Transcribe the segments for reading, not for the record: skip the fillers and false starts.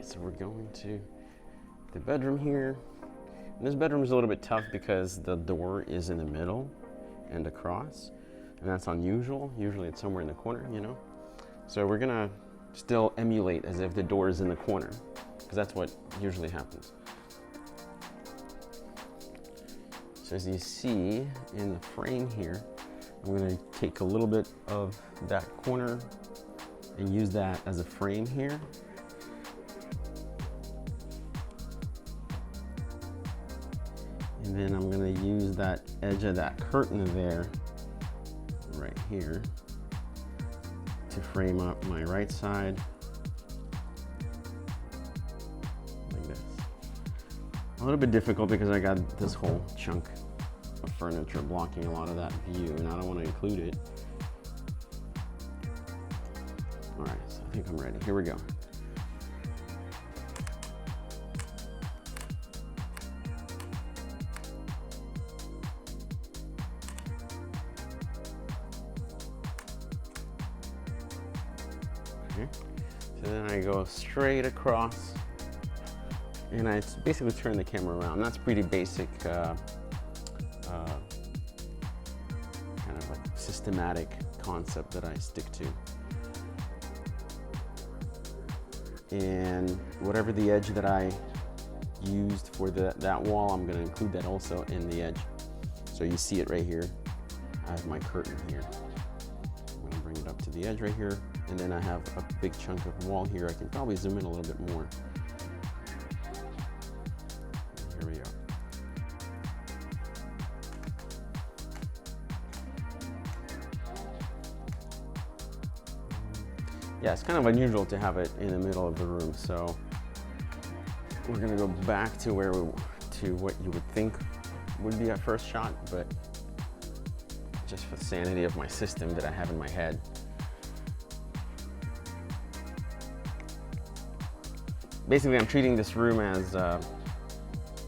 so we're going to the bedroom here. And this bedroom is a little bit tough because the door is in the middle and across, and that's unusual. Usually it's somewhere in the corner, you know? So we're gonna still emulate as if the door is in the corner, because that's what usually happens. So as you see in the frame here, I'm gonna take a little bit of that corner and use that as a frame here. And then I'm gonna use that edge of that curtain there, right here, to frame up my right side, like this. A little bit difficult because I got this whole chunk of furniture blocking a lot of that view, and I don't want to include it. All right, so I think I'm ready. Here we go. Okay. So then I go straight across, and I basically turn the camera around. That's pretty basic, kind of like systematic concept that I stick to. And whatever the edge that I used for that wall, I'm going to include that also in the edge. So you see it right here. I have my curtain here. I'm going to bring it up to the edge right here, and then I have a big chunk of wall here. I can probably zoom in a little bit more. Here we go. Yeah, it's kind of unusual to have it in the middle of the room, so we're gonna go back to what you would think would be a first shot, but just for the sanity of my system that I have in my head. Basically, I'm treating this room as a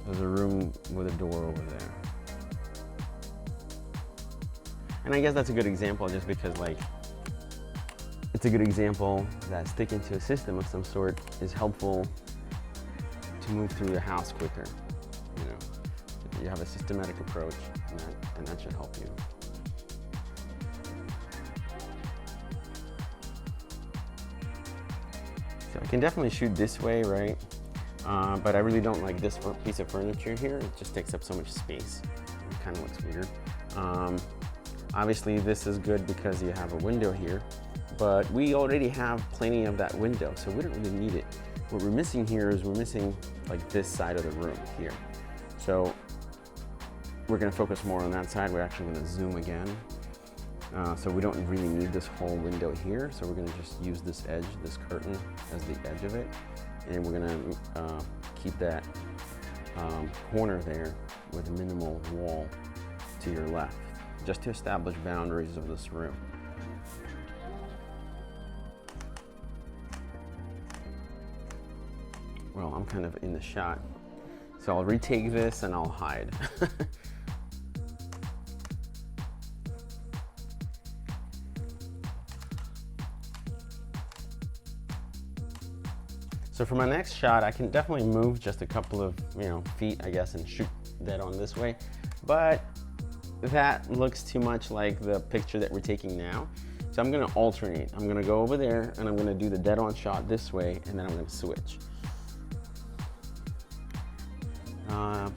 room with a door over there. And I guess that's a good example just because, like, it's a good example that sticking to a system of some sort is helpful to move through the house quicker. You know, you have a systematic approach, and that should help you. So I can definitely shoot this way, right? But I really don't like this piece of furniture here. It just takes up so much space. It kind of looks weird. Obviously, this is good because you have a window here, but we already have plenty of that window, so we don't really need it. What we're missing here is we're missing like this side of the room here. So we're gonna focus more on that side. We're actually gonna zoom again. So we don't really need this whole window here, so we're gonna just use this edge, this curtain, as the edge of it. And we're gonna keep that corner there with minimal wall to your left, just to establish boundaries of this room. Well, I'm kind of in the shot, so I'll retake this and I'll hide. So for my next shot, I can definitely move just a couple of feet, I guess, and shoot dead on this way, but that looks too much like the picture that we're taking now. So I'm gonna alternate. I'm gonna go over there and I'm gonna do the dead on shot this way, and then I'm gonna switch.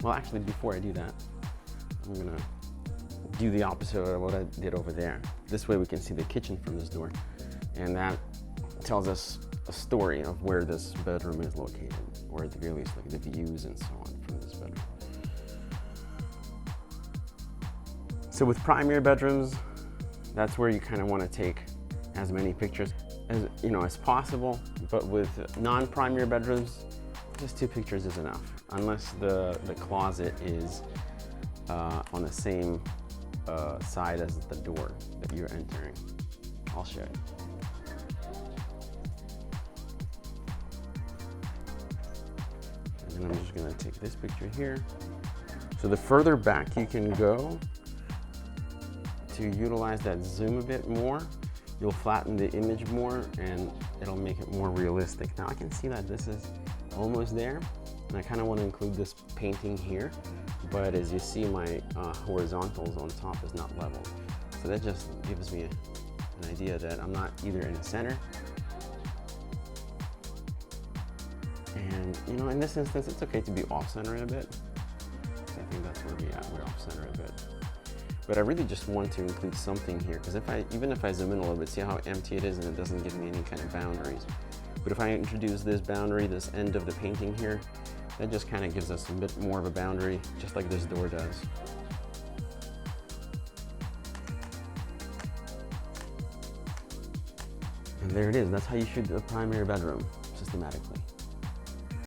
Well, actually, before I do that, I'm gonna do the opposite of what I did over there. This way we can see the kitchen from this door, and that tells us a story of where this bedroom is located, or at the very least, like the views and so on from this bedroom. So with primary bedrooms, that's where you kind of want to take as many pictures as possible. But with non-primary bedrooms, just 2 pictures is enough, unless the closet is on the same side as the door that you're entering. I'll show you. And I'm just gonna take this picture here. So the further back you can go to utilize that zoom a bit more, you'll flatten the image more and it'll make it more realistic. Now I can see that this is almost there, and I kind of want to include this painting here, but as you see, my horizontals on top is not level. So that just gives me an idea that I'm not either in the center, and you know, in this instance, it's okay to be off-center a bit. So I think that's where we're off-center a bit. But I really just want to include something here, because even if I zoom in a little bit, see how empty it is and it doesn't give me any kind of boundaries. But if I introduce this boundary, this end of the painting here, that just kind of gives us a bit more of a boundary, just like this door does. And there it is. That's how you shoot a primary bedroom systematically.